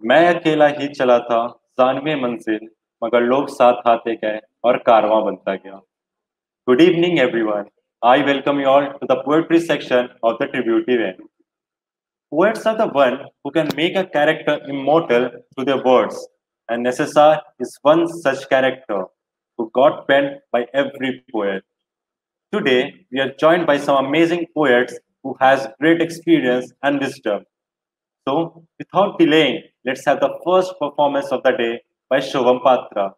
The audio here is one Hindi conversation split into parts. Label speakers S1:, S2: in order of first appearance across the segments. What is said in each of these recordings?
S1: मैं अकेला ही चला था जानवे मंजिल मगर लोग साथ आते गए और कारवां बनता गया. Good evening everyone. I welcome you all to the poetry section of the Tributary End. Poets are the one who can make a character immortal through their words, and SSR is one such character who got penned by every poet. Today, we are joined by some amazing poets who has great experience and wisdom. So, without delaying, let's have the first performance of the day by Shubham Patra.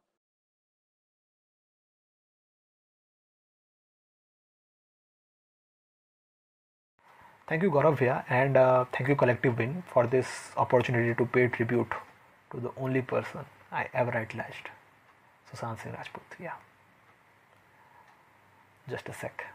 S2: Thank you, Gaurav here, and thank you, Collective Win, for this opportunity to pay tribute to the only person I ever idolized, Sushant Singh Rajput. Yeah, just a sec.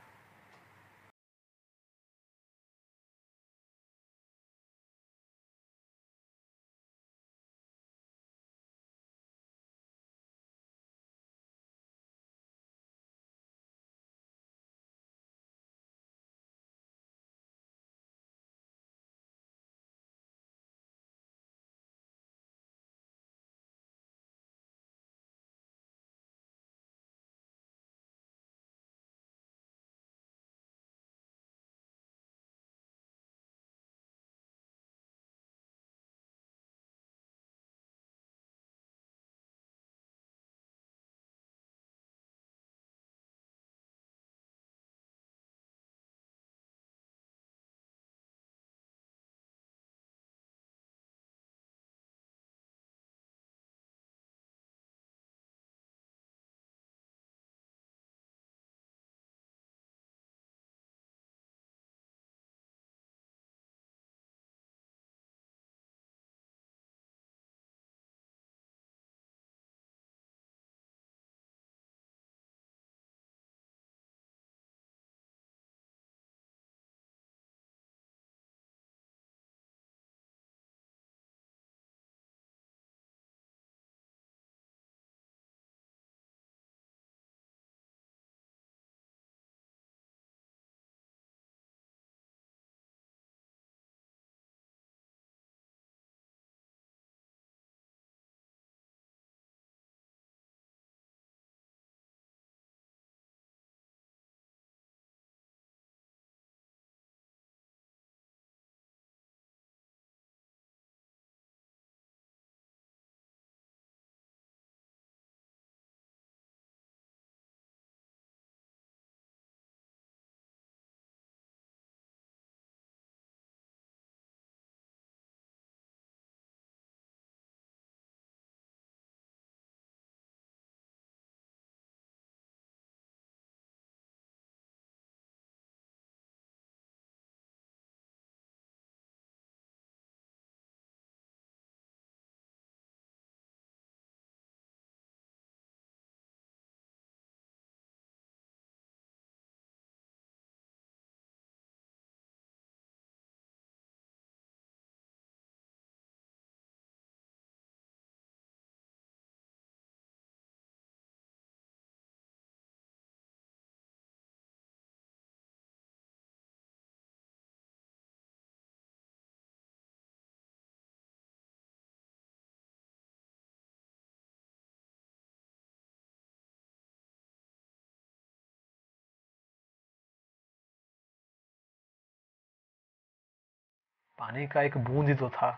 S2: पानी का एक बूंद ही तो था,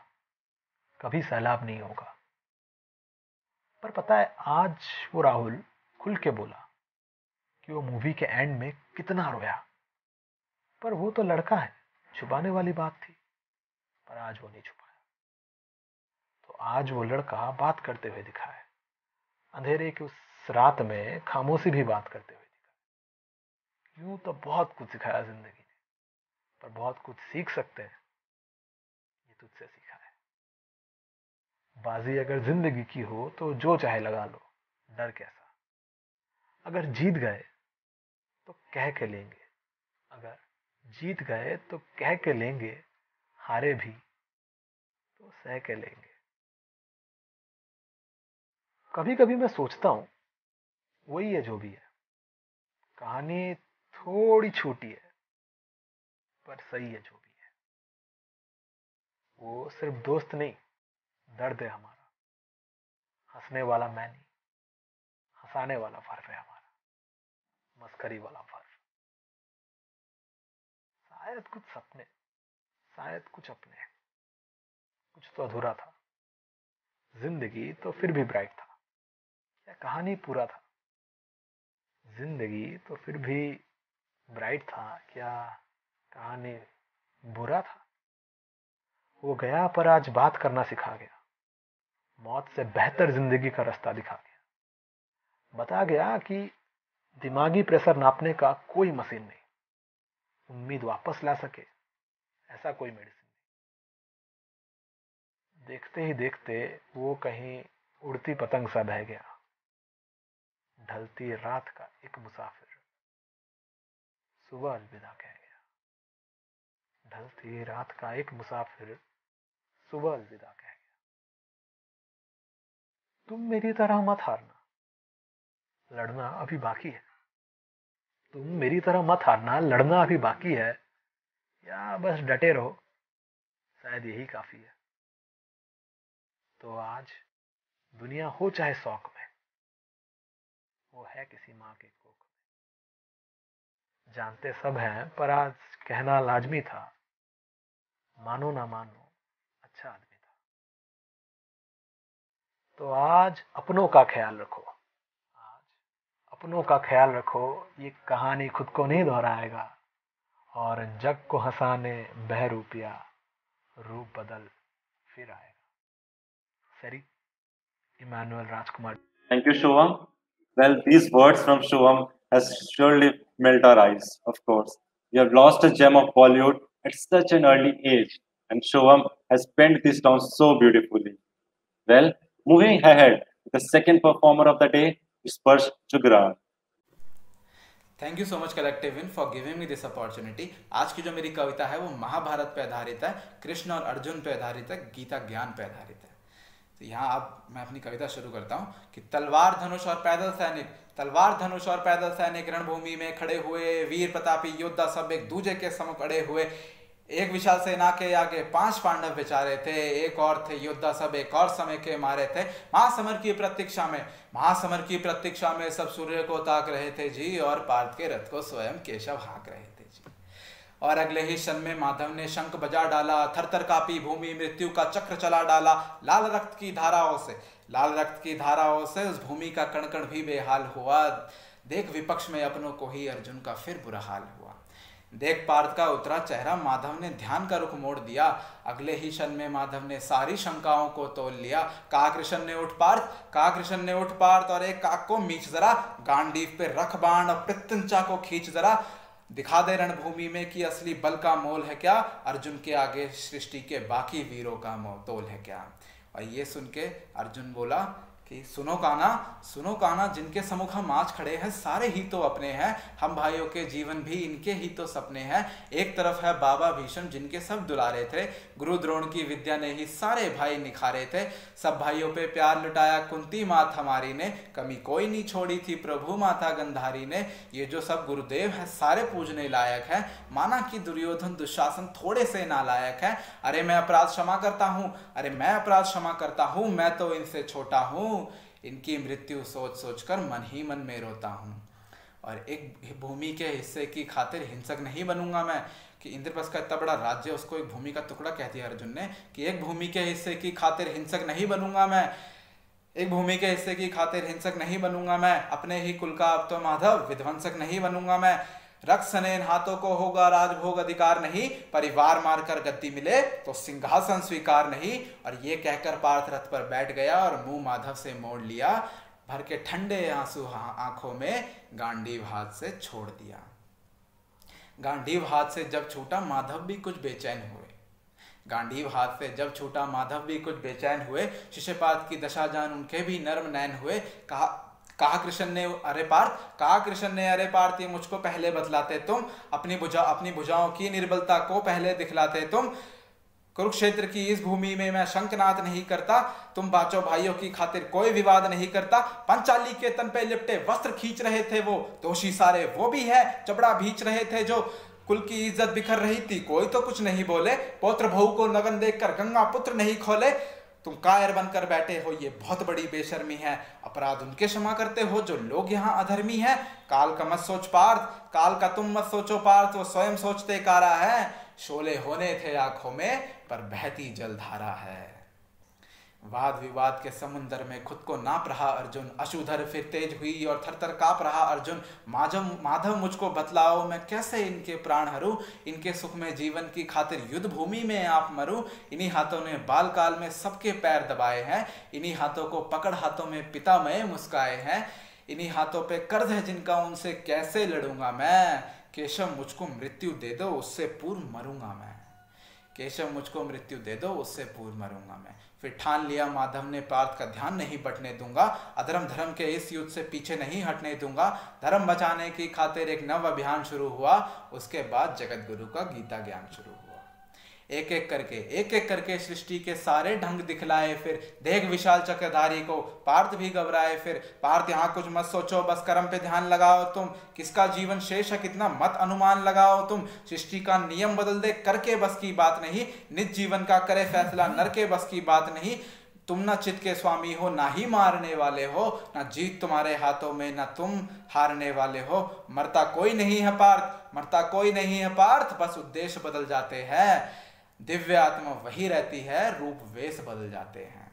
S2: कभी सैलाब नहीं होगा. पर पता है, आज वो राहुल खुल के बोला कि वो मूवी के एंड में कितना रोया. पर वो तो लड़का है, छुपाने वाली बात थी. पर आज वो नहीं छुपाया. तो आज वो लड़का बात करते हुए दिखा है. अंधेरे की उस रात में खामोशी भी बात करते हुए दिखा. यूं तो बहुत कुछ सिखाया जिंदगी ने, पर बहुत कुछ सीख सकते हैं, ये तुझसे सीखा है. बाजी अगर जिंदगी की हो तो जो चाहे लगा लो, डर कैसा. अगर जीत गए तो कह के लेंगे, अगर जीत गए तो कह के लेंगे, हारे भी तो सह के लेंगे. कभी कभी मैं सोचता हूँ, वही है जो भी है. कहानी थोड़ी छोटी है, पर सही है जो भी है. वो सिर्फ दोस्त नहीं, दर्द है हमारा, हंसने वाला मैं नहीं, हंसाने वाला फर्ज है हमारा, मस्करी वाला फर्ज। शायद कुछ सपने, शायद कुछ अपने, कुछ तो अधूरा था, जिंदगी तो फिर भी ब्राइट था, या कहानी पूरा था, जिंदगी तो फिर भी ब्राइट था, क्या कहानी बुरा था। वो गया पर आज बात करना सिखा गया, मौत से बेहतर जिंदगी का रास्ता दिखा गया, बता गया कि दिमागी प्रेशर नापने का कोई मशीन नहीं, उम्मीद वापस ला सके ऐसा कोई मेडिसिन नहीं। देखते ही देखते वो कहीं उड़ती पतंग सा बह गया, ढलती रात का एक मुसाफिर सुबह अलविदा कह गया, ढलती रात का एक मुसाफिर सुबह अलविदा कह गया। तुम मेरी तरह मत हारना, लड़ना अभी बाकी है। तुम मेरी तरह मत हारना, लड़ना अभी बाकी है, या बस डटे रहो, शायद यही काफी है। तो आज दुनिया हो चाहे शौक में, वो है किसी माँ के कोख में। जानते सब हैं पर आज कहना लाजमी था, मानो ना मानो अच्छा आदमी था। तो आज अपनों का ख्याल रखो, आज अपनों का ख्याल रखो, ये कहानी खुद को नहीं दोहराएगा, और जग को हंसाने बहरूपिया रूप बदल फिर आएगा। Sorry Emmanuel Rajkumar.
S1: Thank you, Shubham. Well, these words from Shubham has surely melt our eyes, of course. You have lost a gem of Bollywood at such an early age, and Shubham has penned this down so beautifully. Well, moving ahead, the second performer of the day is Sparsh Jugran.
S3: Thank you so much collective in for giving me this opportunity. आज की जो मेरी कविता है वो महाभारत पे आधारित है, कृष्ण और अर्जुन पे आधारित है, गीता ज्ञान पे आधारित है। तो यहाँ अब मैं अपनी कविता शुरू करता हूँ कि तलवार धनुष और पैदल सैनिक, तलवार धनुष और पैदल सैनिक रणभूमि में खड़े हुए, वीर प्रतापी योद्धा सब एक दूजे के समक्ष अड़े हुए। एक विशाल सेना के आगे 5 पांडव बेचारे थे, एक और थे योद्धा सब एक और समय के मारे थे। महासमर की प्रतीक्षा में, महासमर की प्रतीक्षा में सब सूर्य को ताक रहे थे जी, और पार्थ के रथ को स्वयं केशव हाँक रहे थे जी। और अगले ही क्षण में माधव ने शंख बजा डाला, थरथर कापी भूमि, मृत्यु का चक्र चला डाला। लाल रक्त की धाराओं से, लाल रक्त की धाराओं से उस भूमि का कण कण भी बेहाल हुआ। देख विपक्ष में अपनों को ही अर्जुन का फिर बुरा हाल हुआ। देख पार्थ का उतरा चेहरा, माधव ने ध्यान का रुख मोड़ दिया। अगले ही क्षण में माधव ने सारी शंकाओं को तोल लिया। कहा कृष्ण ने उठ पार्थ, कहा कृष्ण ने उठ पार्थ, और एक काक को मीच जरा, गांडीव पे रख बाण और प्रत्यंचा को खींच जरा। दिखा दे रणभूमि में कि असली बल का मोल है क्या, अर्जुन के आगे सृष्टि के बाकी वीरों का तोल है क्या। और ये सुन के अर्जुन बोला कि सुनो काना, जिनके सम्मुख हम आज खड़े हैं सारे ही तो अपने हैं, हम भाइयों के जीवन भी इनके ही तो सपने हैं। एक तरफ है बाबा भीष्म जिनके सब दुलारे थे, गुरु द्रोण की विद्या ने ही सारे भाई निखारे थे। सब भाइयों पे प्यार लुटाया कुंती मात हमारी ने, कमी कोई नहीं छोड़ी थी प्रभु माता गंधारी ने। ये जो सब गुरुदेव है सारे पूजने लायक है, माना कि दुर्योधन दुशासन थोड़े से नालायक है। अरे मैं अपराध क्षमा करता हूँ, अरे मैं अपराध क्षमा करता हूँ, मैं तो इनसे छोटा हूँ, इनकी मृत्यु सोच सोच कर मन ही मन में रोता हूँ। और एक भूमि के हिस्से की खातिर हिंसक नहीं बनूंगा मैं, कि इंद्रप्रस्थ का इतना बड़ा राज्य उसको एक भूमि का टुकड़ा कह दिया अर्जुन ने, कि एक भूमि के हिस्से की खातिर हिंसक नहीं बनूंगा मैं, एक भूमि के हिस्से की खातिर हिंसक नहीं बनूंगा मैं। अपने ही कुल का अब तो माधव विध्वंसक नहीं बनूंगा मैं। रक्त सनेन हाथों को होगा राजभोग अधिकार नहीं, परिवार मारकर गद्दी मिले तो सिंहासन स्वीकार नहीं। और ये कहकर पार्थ रथ पर बैठ गया और मुंह माधव से मोड़ लिया, भर के ठंडे आंसू आंखों में गांडीव हाथ से छोड़ दिया। गांडीव हाथ से जब छूटा माधव भी कुछ बेचैन हुए, गांडीव हाथ से जब छूटा माधव भी कुछ बेचैन हुए। शिशुपाल की दशा जान उनके भी नर्म नैन हुए। कहा कृष्ण ने अरे पार्थ, कहा कृष्ण ने अरे पार्थ, ये मुझको पहले बतलाते तुम, अपनी भुजाओं की निर्बलता को पहले दिखलाते तुम। कुरुक्षेत्र की इस भूमि में मैं शंखनाद नहीं करता, तुम बाचो भाइयों की खातिर कोई विवाद नहीं करता। पंचाली के तन पे लिपटे वस्त्र खींच रहे थे वो, दोषी सारे वो भी है, चबड़ा भींच रहे थे जो। कुल की इज्जत बिखर रही थी कोई तो कुछ नहीं बोले, पौत्र बहू को नगन देखकर गंगा पुत्र नहीं खोले। तुम कायर बनकर बैठे हो, ये बहुत बड़ी बेशर्मी है। अपराध उनके क्षमा करते हो जो लोग यहाँ अधर्मी है। काल का मत सोच पार्थ, काल का तुम मत सोचो पार्थ, वो स्वयं सोचते कारा है। शोले होने थे आंखों में पर बहती जलधारा है। वाद विवाद के समुंदर में खुद को नाप रहा अर्जुन, अशुधर फिर तेज हुई और थरथर काप रहा अर्जुन। माधव मुझको बतलाओ मैं कैसे इनके प्राण हरूं, इनके सुख में जीवन की खातिर युद्ध भूमि में आप मरूं। इन्हीं हाथों ने बाल काल में सबके पैर दबाए हैं, इन्हीं हाथों को पकड़ हाथों में पितामह मुस्काए हैं। इन्हीं हाथों पे कर्ज है जिनका, उनसे कैसे लड़ूंगा मैं। केशव मुझको मृत्यु दे दो, उससे पूर्व मरूंगा मैं। केशव मुझको मृत्यु दे दो, उससे पूर्व मरूंगा मैं। फिर ठान लिया माधव ने पार्थ का ध्यान नहीं बटने दूंगा। अधर्म धर्म के इस युद्ध से पीछे नहीं हटने दूंगा। धर्म बचाने की खातिर एक नव अभियान शुरू हुआ। उसके बाद जगत गुरु का गीता ज्ञान शुरू हुआ। एक एक करके सृष्टि के सारे ढंग दिखलाए। फिर देख विशाल चक्रधारी को पार्थ भी घबराए। फिर पार्थ यहाँ कुछ मत सोचो, बस कर्म पे ध्यान लगाओ तुम। किसका जीवन शेष है कितना मत अनुमान लगाओ तुम। सृष्टि का नियम बदल दे करके बस की बात नहीं, निज जीवन का करे फैसला नर के बस की बात नहीं। तुम ना चित्त के स्वामी हो, ना ही मारने वाले हो, ना जीत तुम्हारे हाथों में, ना तुम हारने वाले हो। मरता कोई नहीं है पार्थ, मरता कोई नहीं है पार्थ, बस उद्देश्य बदल जाते हैं। दिव्य आत्मा वही रहती है, रूप वेश बदल जाते हैं।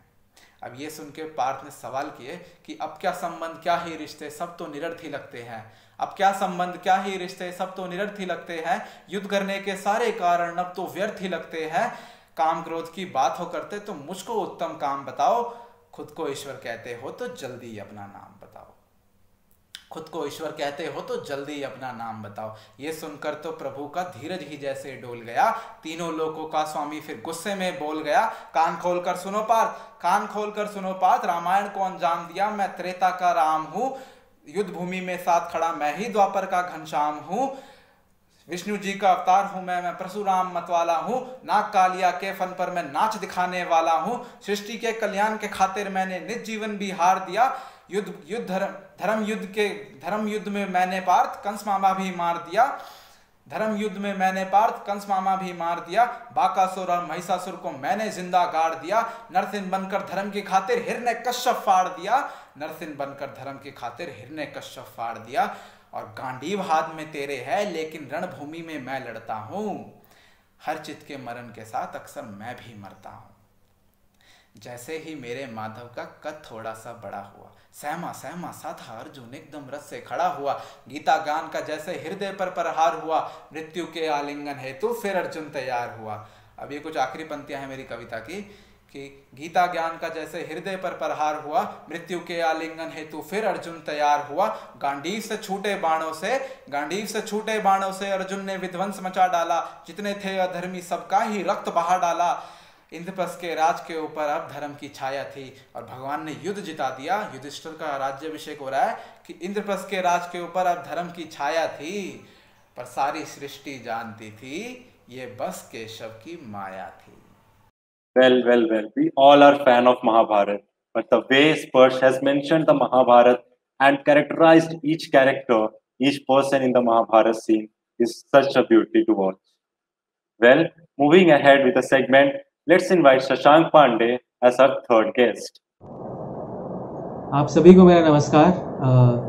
S3: अब ये सुन के पार्थ ने सवाल किए कि अब क्या संबंध क्या ही रिश्ते, सब तो निरर्थ ही लगते हैं। अब क्या संबंध क्या ही रिश्ते, सब तो निरर्थ ही लगते हैं। युद्ध करने के सारे कारण अब तो व्यर्थ ही लगते हैं। काम क्रोध की बात हो करते तो मुझको उत्तम काम बताओ। खुद को ईश्वर कहते हो तो जल्दी अपना नाम बताओ। खुद को ईश्वर कहते हो तो जल्दी अपना नाम बताओ। ये सुनकर तो प्रभु का धीरज ही जैसे डोल गया। तीनों लोकों का स्वामी फिर गुस्से में बोल गया। कान खोलकर सुनो पार्थ, कान खोलकर सुनो पार्थ, रामायण को अंजाम दिया मैं त्रेता का राम हूं। युद्ध भूमि में साथ खड़ा मैं ही द्वापर का घनश्याम हूं। विष्णु जी का अवतार हूं मैं परशुराम मतवाला हूं। नाग कालिया के फन पर मैं नाच दिखाने वाला हूं। सृष्टि के कल्याण के खातिर मैंने निज जीवन भी हार दिया। धर्म युद्ध में मैंने पार्थ कंस मामा भी मार दिया। धर्म युद्ध में मैंने पार्थ कंस मामा भी मार दिया। बाकासुर और महिषासुर को मैंने जिंदा गाड़ दिया। नरसिंह बनकर धर्म की खातिर हिरण्यकश्यप फाड़ दिया। नरसिंह बनकर धर्म की खातिर हिरण्यकश्यप फाड़ दिया। और गांडीव हाथ में तेरे है, लेकिन रणभूमि में मैं लड़ता हूं। हर चित्त के मरण के साथ अक्सर मैं भी मरता हूं। जैसे ही मेरे माधव का कद थोड़ा सा बड़ा हुआ, सहमा सहमा सा था अर्जुन, एकदम रस से खड़ा हुआ। गीता ज्ञान का जैसे हृदय पर प्रहार हुआ, मृत्यु के आलिंगन हेतु फिर अर्जुन तैयार हुआ। अब ये कुछ आखिरी पंक्तियां हैं मेरी कविता की कि गीता ज्ञान का जैसे हृदय पर प्रहार हुआ, मृत्यु के आलिंगन हेतु फिर अर्जुन तैयार हुआ। गांडीव से छूटे बाणों से अर्जुन ने विध्वंस मचा डाला। जितने थे अधर्मी सबका ही रक्त बहा डाला। इंद्रप्रस्थ के राज के ऊपर अब धर्म की छाया थी और भगवान ने युद्ध जिता दिया। युधिष्ठिर का राज्याभिषेक हो रहा है कि इंद्रप्रस्थ के राज के ऊपर अब धर्म की छाया थी, पर सारी सृष्टि जानती थी ये बस केशव की माया थी।
S1: Well. We all are fan of Mahabharata, but the way Sparsh has mentioned the Mahabharata and characterized each character, each person in the Mahabharata scene is such a beauty to watch. Well, moving ahead with the segment, let's invite Shashank Pandey as our third guest.
S4: आप सभी को मेरा नमस्कार।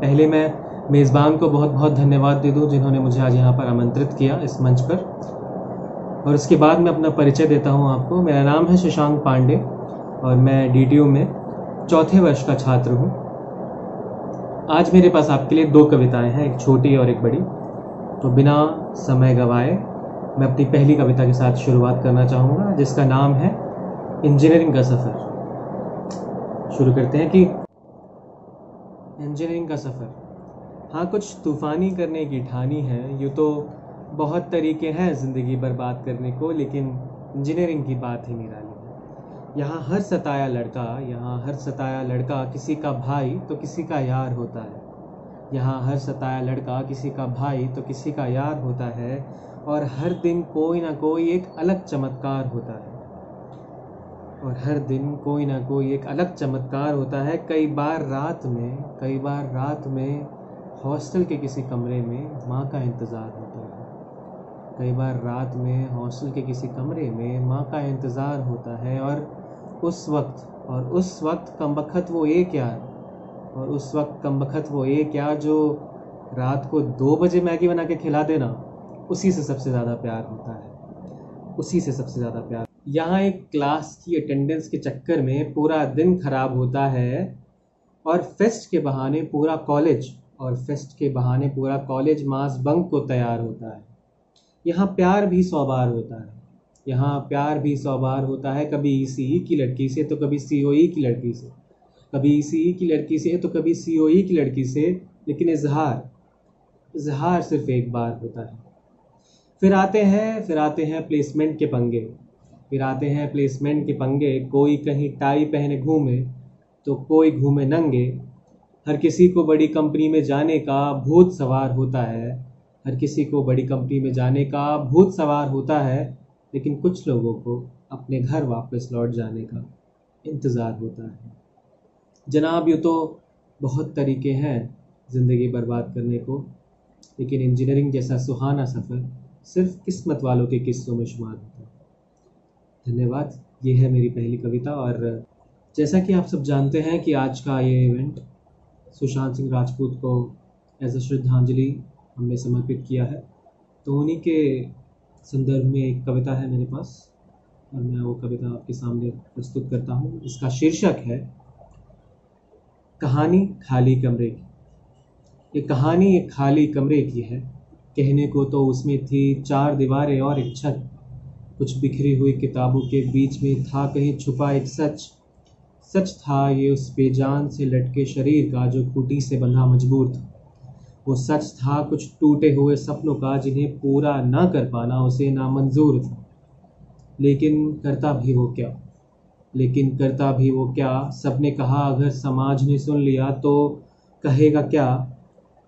S4: पहले मैं मेज़बान को बहुत बहुत धन्यवाद दे दूं जिन्होंने मुझे आज यहाँ पर आमंत्रित किया इस मंच पर, और उसके बाद मैं अपना परिचय देता हूं आपको। मेरा नाम है शशांक पांडे और मैं DTU में चौथे वर्ष का छात्र हूं। आज मेरे पास आपके लिए 2 कविताएं हैं, एक छोटी और एक बड़ी। तो बिना समय गवाए मैं अपनी पहली कविता के साथ शुरुआत करना चाहूँगा, जिसका नाम है इंजीनियरिंग का सफ़र। शुरू करते हैं कि इंजीनियरिंग का सफ़र। हाँ, कुछ तूफ़ानी करने की ठानी है। यूँ तो बहुत तरीके हैं ज़िंदगी बर्बाद करने को, लेकिन इंजीनियरिंग की बात ही निराली है। यहाँ हर सताया लड़का किसी का भाई तो किसी का यार होता है। यहाँ हर सताया लड़का किसी का भाई तो किसी का यार होता है, और हर दिन कोई ना कोई एक अलग चमत्कार होता है। कई बार रात में हॉस्टल के किसी कमरे में माँ का इंतज़ार होता है। और उस वक्त कमबख्त वो एक यार, और उस वक्त कमबख्त वो एक यार जो रात को 2 बजे मैगी बना के खिला देना, उसी से सबसे ज़्यादा प्यार होता है, उसी से सबसे ज़्यादा प्यार। यहाँ एक क्लास की अटेंडेंस के चक्कर में पूरा दिन खराब होता है, और फेस्ट के बहाने पूरा कॉलेज मास बंक को तैयार होता है। यहाँ प्यार भी 100 बार होता है, कभी ECE की लड़की से तो कभी COE की लड़की से, कभी ECE की लड़की से तो कभी COE की लड़की से, लेकिन इजहार सिर्फ एक बार होता है। फिर आते हैं प्लेसमेंट के पंगे, कोई कहीं टाई पहने घूमे तो कोई घूमे नंगे। हर किसी को बड़ी कंपनी में जाने का भूत सवार होता है, लेकिन कुछ लोगों को अपने घर वापस लौट जाने का इंतज़ार होता है। जनाब, यूँ तो बहुत तरीके हैं ज़िंदगी बर्बाद करने को, लेकिन इंजीनियरिंग जैसा सुहाना सफ़र सिर्फ किस्मत वालों के किस्सों में शुमार होता है। धन्यवाद। ये है मेरी पहली कविता, और जैसा कि आप सब जानते हैं कि आज का ये इवेंट सुशांत सिंह राजपूत को एज अ श्रद्धांजलि हमने समर्पित किया है, तो उन्हीं के संदर्भ में एक कविता है मेरे पास, और मैं वो कविता आपके सामने प्रस्तुत करता हूँ। इसका शीर्षक है कहानी खाली कमरे की। ये कहानी एक खाली कमरे की है, कहने को तो उसमें थी 4 दीवारें और एक छत। कुछ बिखरी हुई किताबों के बीच में था कहीं छुपा एक सच था ये उस बेजान से लटके शरीर का जो खूंटी से बंधा मजबूर था। वो सच था कुछ टूटे हुए सपनों का जिन्हें पूरा ना कर पाना उसे नामंजूर था। लेकिन करता भी वो क्या, सबने कहा अगर समाज ने सुन लिया तो कहेगा क्या।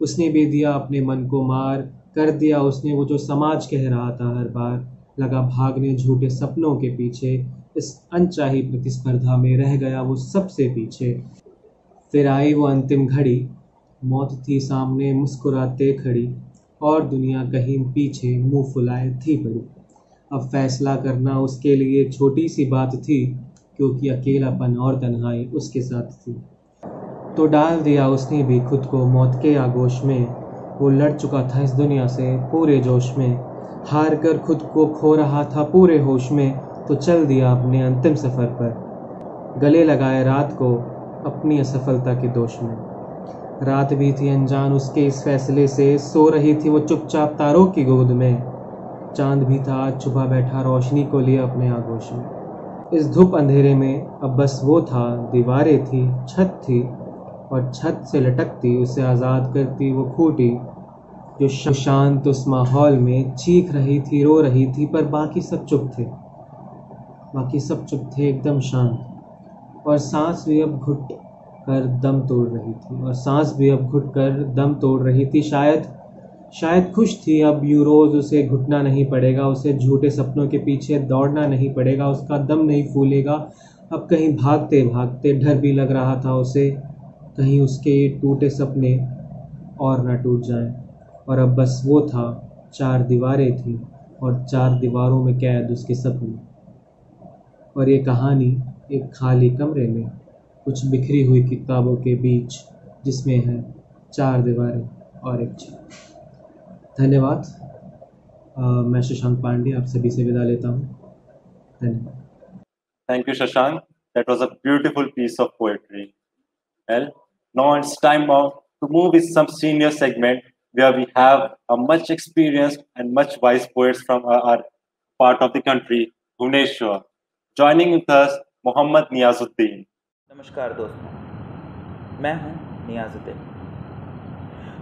S4: उसने भी दिया अपने मन को मार, कर दिया उसने वो जो समाज कह रहा था हर बार। लगा भागने झूठे सपनों के पीछे, इस अनचाही प्रतिस्पर्धा में रह गया वो सबसे पीछे। फिर आई वो अंतिम घड़ी, मौत थी सामने मुस्कुराते खड़ी, और दुनिया कहीं पीछे मुंह फुलाए थी पड़ी। अब फैसला करना उसके लिए छोटी सी बात थी, क्योंकि अकेलापन और तन्हाई उसके साथ थी। तो डाल दिया उसने भी खुद को मौत के आगोश में। वो लड़ चुका था इस दुनिया से पूरे जोश में, हार कर खुद को खो रहा था पूरे होश में। तो चल दिया अपने अंतिम सफ़र पर, गले लगाए रात को अपनी असफलता के दोष में। रात भी थी अनजान उसके इस फैसले से, सो रही थी वो चुपचाप तारों की गोद में। चांद भी था आज छुपा बैठा रोशनी को लिए अपने आगोश में। इस धूप अंधेरे में अब बस वो था, दीवारें थी, छत थी, और छत से लटकती उसे आज़ाद करती वो खूंटी जो शांत उस माहौल में चीख रही थी, रो रही थी। पर बाकी सब चुप थे एकदम शांत, और सांस भी अब घुट कर दम तोड़ रही थी। शायद खुश थी अब यूं रोज उसे घुटना नहीं पड़ेगा, उसे झूठे सपनों के पीछे दौड़ना नहीं पड़ेगा, उसका दम नहीं फूलेगा। अब कहीं भागते भागते डर भी लग रहा था उसे, कहीं उसके टूटे सपने और न टूट जाएं। और अब बस वो था, 4 दीवारें थी, और 4 दीवारों में कैद उसके सपने। और ये कहानी एक खाली कमरे में, कुछ बिखरी हुई किताबों के बीच, जिसमें है 4 दीवारें और एक छत। धन्यवाद। मैं शशांक पांडे आप सभी से विदा लेता हूँ। धन्यवाद।
S1: Thank you, Shashank. That was a beautiful piece of poetry. Well, now it's time to move with some senior segment where we have a much experienced and much wise poets from our part of the country, Bhubaneswar. Joining with us, Mohammad Niazuddin.
S5: नमस्कार दोस्तों, मैं हूं नियाजुद्दीन।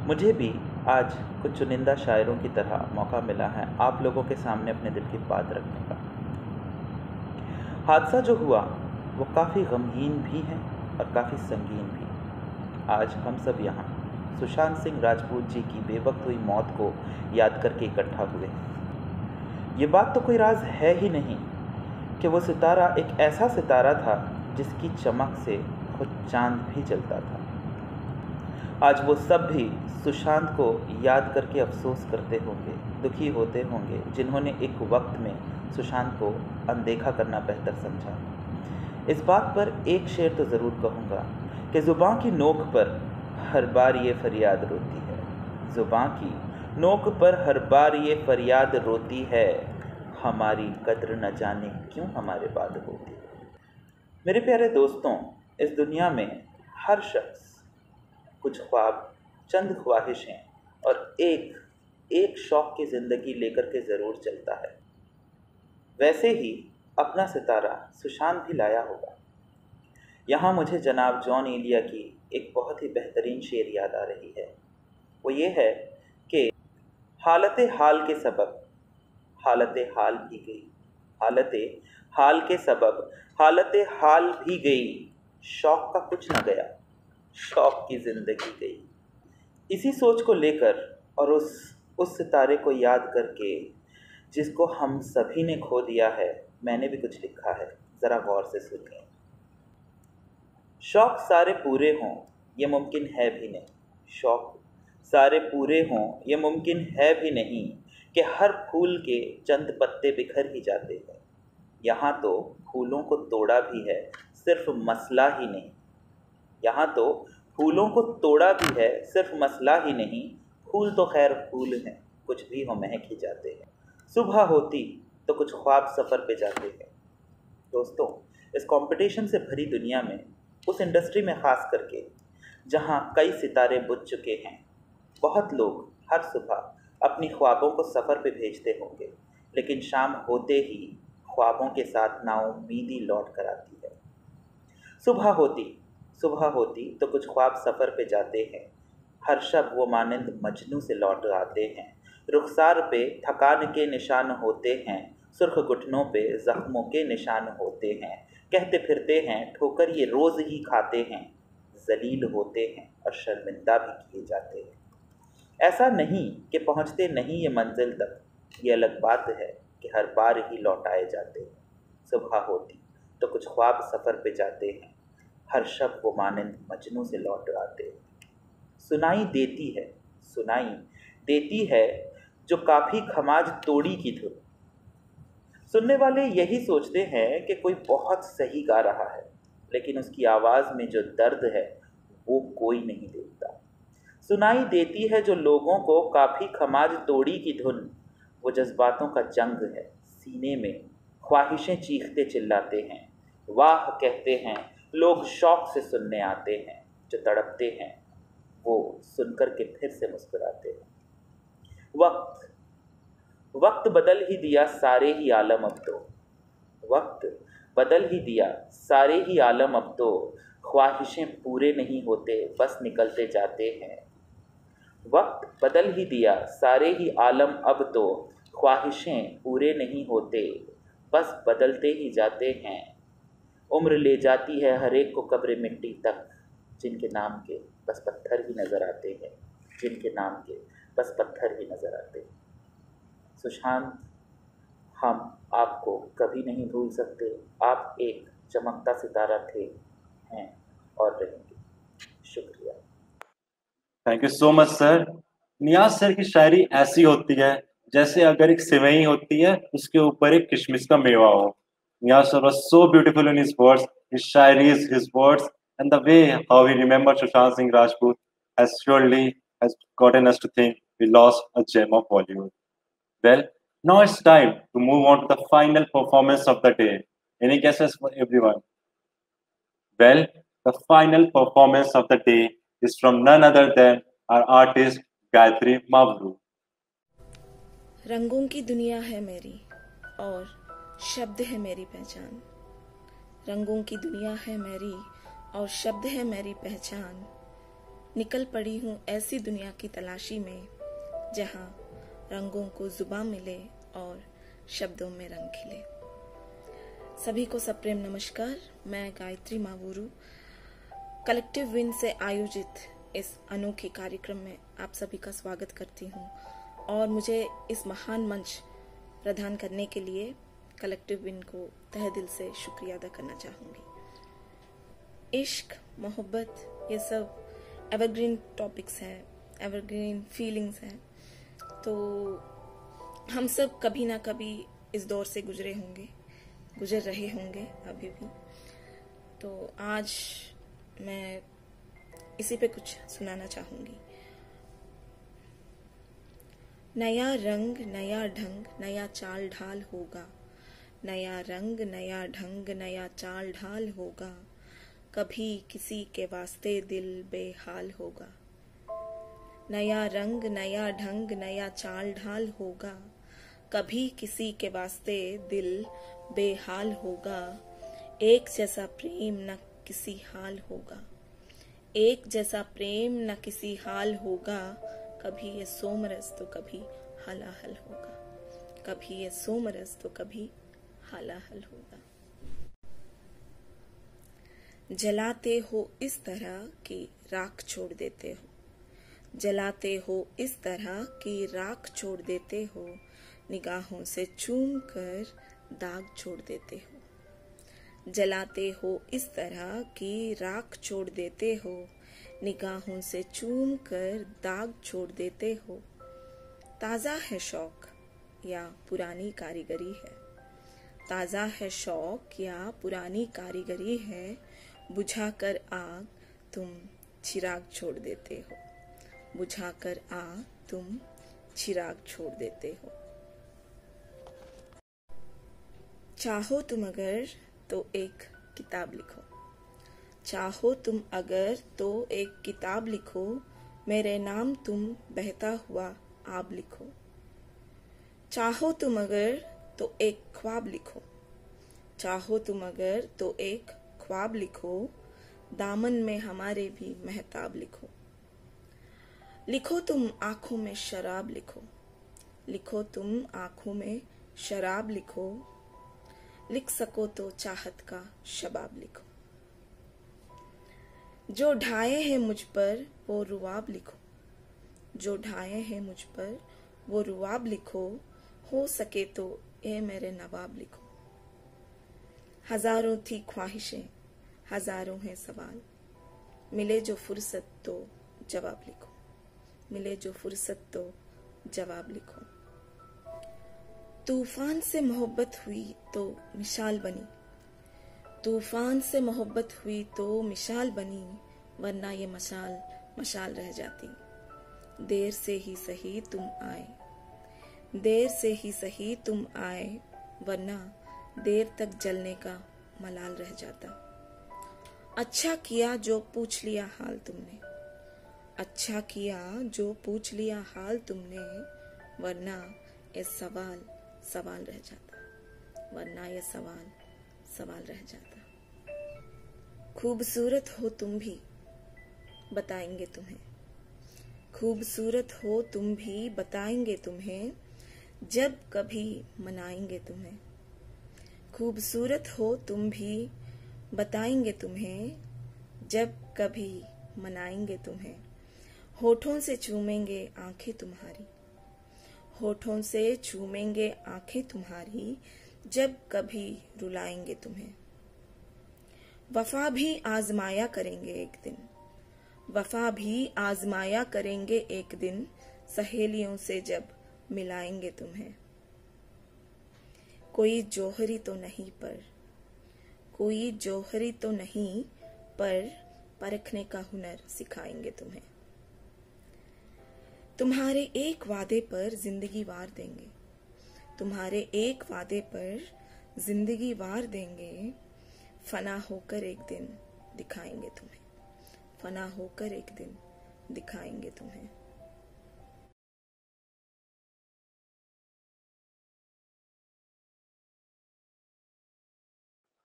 S5: मुझे भी आज कुछ चुनिंदा शायरों की तरह मौका मिला है आप लोगों के सामने अपने दिल की बात रखने का। हादसा जो हुआ वो काफ़ी गमगीन भी है और काफ़ी संगीन भी। आज हम सब यहाँ सुशांत सिंह राजपूत जी की बेवक्त हुई मौत को याद करके इकट्ठा हुए। ये बात तो कोई राज है ही नहीं कि वो सितारा एक ऐसा सितारा था जिसकी चमक से खुद चांद भी जलता था। आज वो सब भी सुशांत को याद करके अफसोस करते होंगे, दुखी होते होंगे, जिन्होंने एक वक्त में सुशांत को अनदेखा करना बेहतर समझा। इस बात पर एक शेर तो ज़रूर कहूँगा कि ज़ुबां की नोक पर हर बार ये फरियाद रोती है, ज़ुबां की नोक पर हर बार ये फरियाद रोती है, हमारी कद्र न जाने क्यों हमारे बाद होती है। मेरे प्यारे दोस्तों, इस दुनिया में हर शख्स कुछ ख्वाब, चंद ख्वाहिशें और एक शौक़ की ज़िंदगी लेकर के ज़रूर चलता है। वैसे ही अपना सितारा सुशांत भी लाया होगा। यहाँ मुझे जनाब जॉन एलिया की एक बहुत ही बेहतरीन शेर याद आ रही है। वो ये है कि हालत हाल के सबब हालत हाल भी गई, हालत हाल के सबब हालत हाल भी गई, शौक़ का कुछ न गया, शौक़ की ज़िंदगी गई। इसी सोच को लेकर और उस सितारे को याद करके जिसको हम सभी ने खो दिया है, मैंने भी कुछ लिखा है, ज़रा गौर से सुनिए। शौक़ सारे पूरे हों ये मुमकिन है भी नहीं, शौक़ सारे पूरे हों ये मुमकिन है भी नहीं, कि हर फूल के चंद पत्ते बिखर ही जाते हैं। यहाँ तो फूलों को तोड़ा भी है, सिर्फ मसला ही नहीं। यहाँ तो फूलों को तोड़ा भी है, सिर्फ मसला ही नहीं। फूल तो खैर फूल हैं, कुछ भी हो महक ही जाते हैं। सुबह होती तो कुछ ख्वाब सफ़र पे जाते हैं। दोस्तों, इस कंपटीशन से भरी दुनिया में, उस इंडस्ट्री में ख़ास करके जहाँ कई सितारे बुझ चुके हैं, बहुत लोग हर सुबह अपनी ख्वाबों को सफ़र पे भेजते होंगे, लेकिन शाम होते ही ख्वाबों के साथ नाउम्मीदी लौट कर आती है। सुबह होती तो कुछ ख्वाब सफ़र पे जाते हैं, हर शब वो मानंद मजनू से लौट आते हैं। रुखसार पे थकान के निशान होते हैं, सुर्ख घुटनों पे ज़ख्मों के निशान होते हैं। कहते फिरते हैं ठोकर ये रोज़ ही खाते हैं, जलील होते हैं और शर्मिंदा भी किए जाते हैं। ऐसा नहीं कि पहुँचते नहीं ये मंजिल तक, ये अलग बात है कि हर बार ही लौटाए जाते हैं। सुबह होती तो कुछ ख्वाब सफ़र पे जाते हैं, हर शब वो मानंद मजनू से लौट आते हैं। सुनाई देती है जो काफ़ी खमाज तोड़ी की धुन। सुनने वाले यही सोचते हैं कि कोई बहुत सही गा रहा है, लेकिन उसकी आवाज़ में जो दर्द है वो कोई नहीं देखता। सुनाई देती है जो लोगों को काफ़ी खमाज तोड़ी की धुन, वो जज्बातों का जंग है सीने में, ख्वाहिशें चीखते चिल्लाते हैं। वाह कहते हैं लोग शौक़ से सुनने आते हैं, जो तड़पते हैं वो सुनकर के फिर से मुस्कुराते हैं। वक्त बदल ही दिया सारे ही आलम अब तो, वक्त बदल ही दिया सारे ही आलम अब तो, ख्वाहिशें पूरे नहीं होते बस निकलते जाते हैं। वक्त बदल ही दिया सारे ही आलम अब तो, ख्वाहिशें पूरे नहीं होते बस बदलते ही जाते हैं। उम्र ले जाती है हर एक को कब्र मिट्टी तक, जिनके नाम के बस पत्थर ही नज़र आते हैं, जिनके नाम के बस पत्थर ही नज़र आते हैं। सुशांत, हम आपको कभी नहीं भूल सकते। आप एक चमकता सितारा थे, हैं और रहेंगे। शुक्रिया।
S1: Thank you so much sir. Niyaz sir की शायरी ऐसी होती है जैसे अगर एक सेवई होती है उसके ऊपर एक किशमिश का मेवा हो। नियाज sir was so beautiful in his words, his shairis, his words, and the way how he remembered Sushant Singh Rajput has gotten us to think we lost a gem of Bollywood. Well, now it's time to move on to the final performance of the day. Any guesses for everyone? Well, the final performance of the day is from none other than our artist Gayatri Mavru.
S6: रंगों की दुनिया है मेरी और शब्द है मेरी पहचान। रंगों की दुनिया है मेरी और शब्द है मेरी पहचान। निकल पड़ी हूँ ऐसी दुनिया की तलाशी में जहाँ रंगों को जुबान मिले और शब्दों में रंग खिले। सभी को सप्रेम नमस्कार। मैं गायत्री मावुरू कलेक्टिव विन से आयोजित इस अनोखे कार्यक्रम में आप सभी का स्वागत करती हूँ और मुझे इस महान मंच प्रदान करने के लिए कलेक्टिव विन को तहे दिल से शुक्रिया अदा करना चाहूँगी। इश्क, मोहब्बत ये सब एवरग्रीन टॉपिक्स हैं, एवरग्रीन फीलिंग्स हैं, तो हम सब कभी ना कभी इस दौर से गुजर रहे होंगे अभी भी। तो आज मैं इसी पे कुछ सुनाना चाहूंगी। नया रंग नया ढंग नया चाल ढाल होगा, नया रंग नया ढंग नया चाल ढाल होगा, कभी किसी के वास्ते दिल बेहाल होगा। नया रंग नया ढंग नया चाल ढाल होगा, कभी किसी के वास्ते दिल बेहाल होगा। एक जैसा प्रेम न किसी हाल होगा, एक जैसा प्रेम न किसी हाल होगा, कभी ये सोमरस तो कभी हलाहल होगा, कभी ये सोमरस तो कभी हलाहल होगा। जलाते हो इस तरह कि राख छोड़ देते हो, जलाते हो इस तरह कि राख छोड़ देते हो, निगाहों से चूम कर दाग छोड़ देते हो। जलाते हो इस तरह कि राख छोड़ देते हो, निगाहों से चूम कर दाग छोड़ देते हो। ताज़ा है शौक या पुरानी कारीगरी है, ताज़ा है शौक या पुरानी कारीगरी है, बुझाकर आग तुम चिराग छोड़ देते हो, बुझाकर आग तुम चिराग छोड़ देते हो। चाहो तुम अगर तो एक किताब लिखो, चाहो तुम अगर तो एक किताब लिखो, मेरे नाम तुम बहता हुआ आब लिखो। चाहो तुम अगर तो एक ख्वाब लिखो, चाहो तुम अगर तो एक ख्वाब लिखो, दामन में हमारे भी महताब लिखो। लिखो तुम आंखों में शराब लिखो, लिखो तुम आंखों में शराब लिखो, लिख सको तो चाहत का शबाब लिखो। जो ढाए हैं मुझ पर वो रुआब लिखो, जो ढाए हैं मुझ पर वो रुआब लिखो, हो सके तो ए मेरे नवाब लिखो। हजारों थी ख्वाहिशें हजारों हैं सवाल, मिले जो फुर्सत तो जवाब लिखो, मिले जो फुर्सत तो जवाब लिखो। तूफान से मोहब्बत हुई तो मिसाल बनी, तूफान से मोहब्बत हुई तो मिसाल बनी, वरना ये मशाल मशाल रह जाती। देर से ही सही तुम आए, देर से ही सही तुम आए, वरना देर तक जलने का मलाल रह जाता। अच्छा किया जो पूछ लिया हाल तुमने, अच्छा किया जो पूछ लिया हाल तुमने, वरना ये सवाल सवाल रह जाता, वरना ये सवाल सवाल रह जाता। खूबसूरत हो तुम भी बताएंगे तुम्हें, खूबसूरत हो तुम भी बताएंगे तुम्हें, जब कभी मनाएंगे तुम्हें। खूबसूरत हो तुम भी बताएंगे तुम्हें, जब कभी मनाएंगे तुम्हें। होठों से चूमेंगे आंखें तुम्हारी, होठों से चूमेंगे आंखें तुम्हारी, जब कभी रुलाएंगे तुम्हें। वफा भी आजमाया करेंगे एक दिन, वफा भी आजमाया करेंगे एक दिन, सहेलियों से जब मिलाएंगे तुम्हें। कोई जौहरी तो नहीं पर, कोई जौहरी तो नहीं पर, परखने का हुनर सिखाएंगे तुम्हें। तुम्हारे एक वादे पर जिंदगी वार देंगे, तुम्हारे एक वादे पर जिंदगी वार देंगे, फना होकर एक दिन दिखाएंगे तुम्हें, फना होकर एक दिन दिखाएंगे तुम्हें।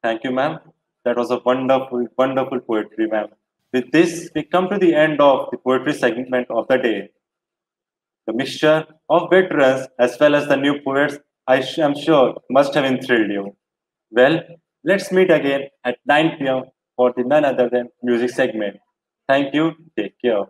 S1: Thank you, ma'am. That was a wonderful, wonderful poetry, ma'am. With this, we come to the end of the poetry segment of the day. The mixture of veterans as well as the new poets, I'm sure, must have enthralled you. Well, let's meet again at 9 p.m. for the none other than music segment. Thank you. Take care.